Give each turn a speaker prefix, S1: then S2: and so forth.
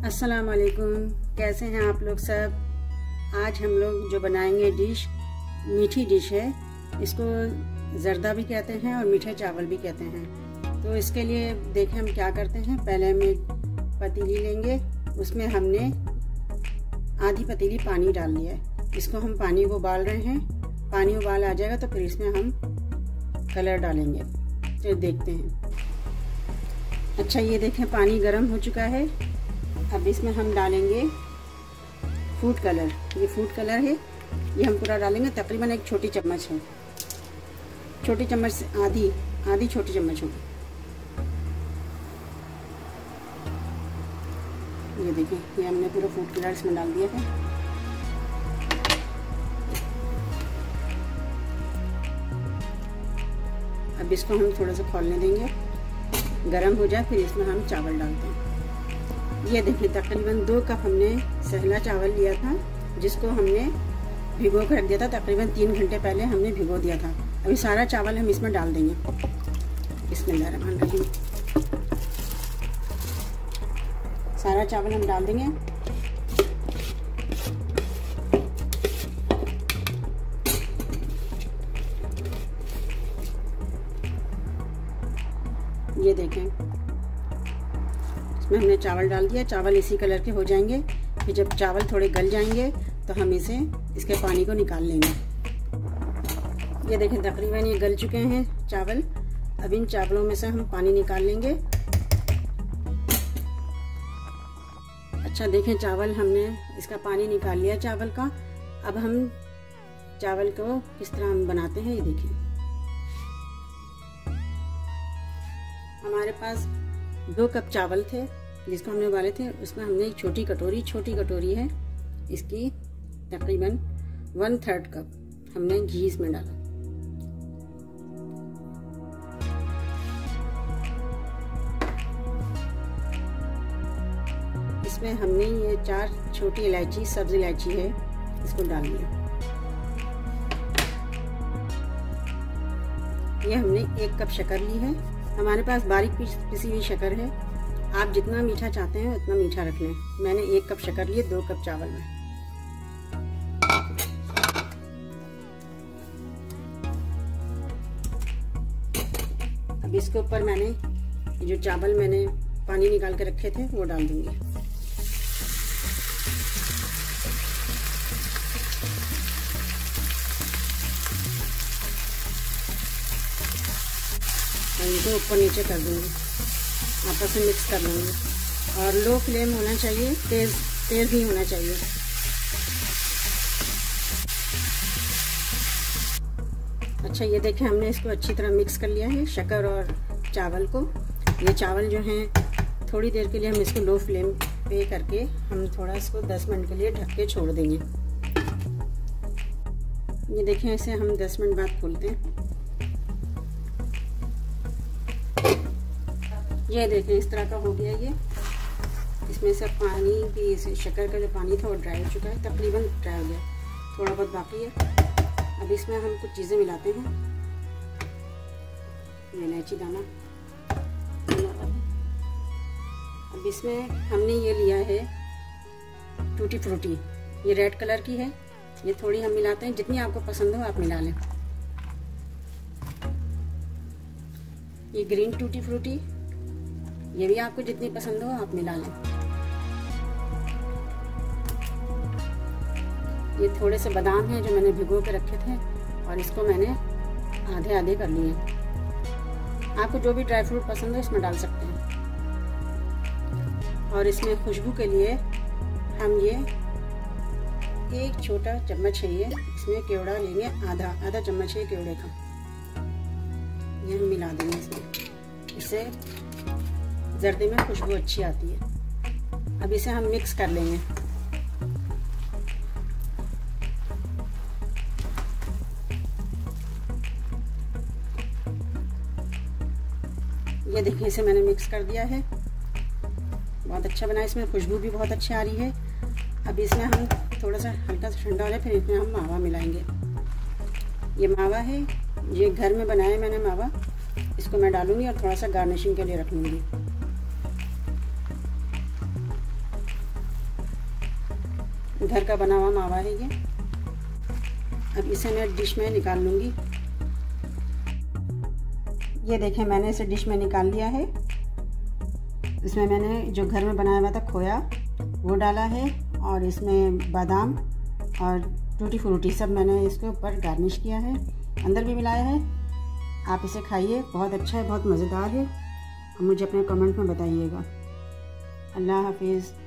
S1: अस्सलाम वालेकुम, कैसे हैं आप लोग सब। आज हम लोग जो बनाएंगे डिश मीठी डिश है। इसको जर्दा भी कहते हैं और मीठे चावल भी कहते हैं। तो इसके लिए देखें हम क्या करते हैं। पहले हम एक पतीली लेंगे, उसमें हमने आधी पतीली पानी डाल लिया है। इसको हम पानी को उबाल रहे हैं। पानी उबाल आ जाएगा तो फिर इसमें हम कलर डालेंगे। तो देखते हैं। अच्छा, ये देखें पानी गर्म हो चुका है। अब इसमें हम डालेंगे फूड कलर। ये फूड कलर है, ये हम पूरा डालेंगे। तकरीबन एक छोटी चम्मच है, छोटी चम्मच से आधी छोटी चम्मच होगी। ये देखिए, ये हमने पूरा फूड कलर इसमें डाल दिया है। अब इसको हम थोड़ा सा खौलने देंगे, गरम हो जाए, फिर इसमें हम चावल डालते हैं। ये देखिए, तकरीबन 2 कप हमने सहला चावल लिया था, जिसको हमने भिगो कर रख दिया था। तकरीबन 3 घंटे पहले हमने भिगो दिया था। अभी सारा चावल हम इसमें डाल देंगे। बिस्मिल्लाहिर्रहमानिर्रहीम। सारा चावल हम डाल देंगे। ये देखें, इसमें हमने चावल डाल दिया। चावल इसी कलर के हो जाएंगे। फिर जब चावल थोड़े गल जाएंगे तो हम इसके पानी को निकाल लेंगे। ये देखें, तकरीबन ये गल चुके हैं चावल। अब इन चावलों में से हम पानी निकाल लेंगे। अच्छा देखें, चावल हमने इसका पानी निकाल लिया चावल का। अब हम चावल को किस तरह हम बनाते हैं, ये देखिए। हमारे पास 2 कप चावल थे जिसको हमने उबाले थे। उसमें हमने एक छोटी कटोरी है, इसकी तकरीबन 1/3 कप हमने घी इसमें डाला। इसमें हमने ये 4 छोटी इलायची, सब्ज इलायची है, इसको डाल दिया। ये हमने 1 कप शक्कर ली है। हमारे पास बारीक पिसी हुई शक्कर है। आप जितना मीठा चाहते हैं उतना मीठा रख लें। मैंने 1 कप शक्कर लिए 2 कप चावल में। अब इसके ऊपर मैंने जो चावल मैंने पानी निकाल के रखे थे वो डाल दूंगी। इनको ऊपर नीचे कर दूंगी, आपस में मिक्स कर लूँगी। और लो फ्लेम होना चाहिए, तेज नहीं होना चाहिए। अच्छा, ये देखें, हमने इसको अच्छी तरह मिक्स कर लिया है, शक्कर और चावल को। ये चावल जो हैं, थोड़ी देर के लिए हम इसको लो फ्लेम पे करके हम थोड़ा इसको 10 मिनट के लिए ढक के छोड़ देंगे। ये देखें, इसे हम 10 मिनट बाद खोलते हैं। ये देखें, इस तरह का हो गया ये। इसमें से पानी भी, इस शक्कर का जो पानी था वो ड्राई हो चुका है, तकरीबन ड्राई हो गया, थोड़ा बहुत बाकी है। अब इसमें हम कुछ चीज़ें मिलाते हैं। ये इलायची दाना। अब इसमें हमने ये लिया है टूटी फ्रूटी, ये रेड कलर की है। ये थोड़ी हम मिलाते हैं, जितनी आपको पसंद हो आप मिला लें। ये ग्रीन टूटी फ्रूटी, ये भी आपको जितनी पसंद हो आप मिला लें। ये थोड़े से बादाम हैं जो मैंने भिगो के रखे थे, और इसको मैंने आधे आधे कर लिए। आपको जो भी ड्राई फ्रूट पसंद हो इसमें डाल सकते हैं। और इसमें खुशबू के लिए हम ये 1 छोटा चम्मच है, ये इसमें केवड़ा लेंगे, आधा चम्मच है केवड़े का। ये हम मिला देंगे इसमें, इससे जर्दे में खुशबू अच्छी आती है। अब इसे हम मिक्स कर लेंगे। ये देखिए, इसे मैंने मिक्स कर दिया है। बहुत अच्छा बना, इसमें खुशबू भी बहुत अच्छी आ रही है। अब इसमें हम थोड़ा सा हल्का सा ठंडा हो जाए, फिर इसमें हम मावा मिलाएंगे। ये मावा है, ये घर में बनाया मैंने मावा। इसको मैं डालूंगी और थोड़ा सा गार्निशिंग के लिए रख लूँगी। घर का बना हुआ मावा है ये। अब इसे मैं डिश में निकाल लूँगी। ये देखें, मैंने इसे डिश में निकाल लिया है। इसमें मैंने जो घर में बनाया हुआ था खोया वो डाला है, और इसमें बादाम और टूटी फ्रूटी सब मैंने इसके ऊपर गार्निश किया है, अंदर भी मिलाया है। आप इसे खाइए, बहुत अच्छा है, बहुत मज़ेदार है। और मुझे अपने कमेंट में बताइएगा। अल्लाह हाफिज़।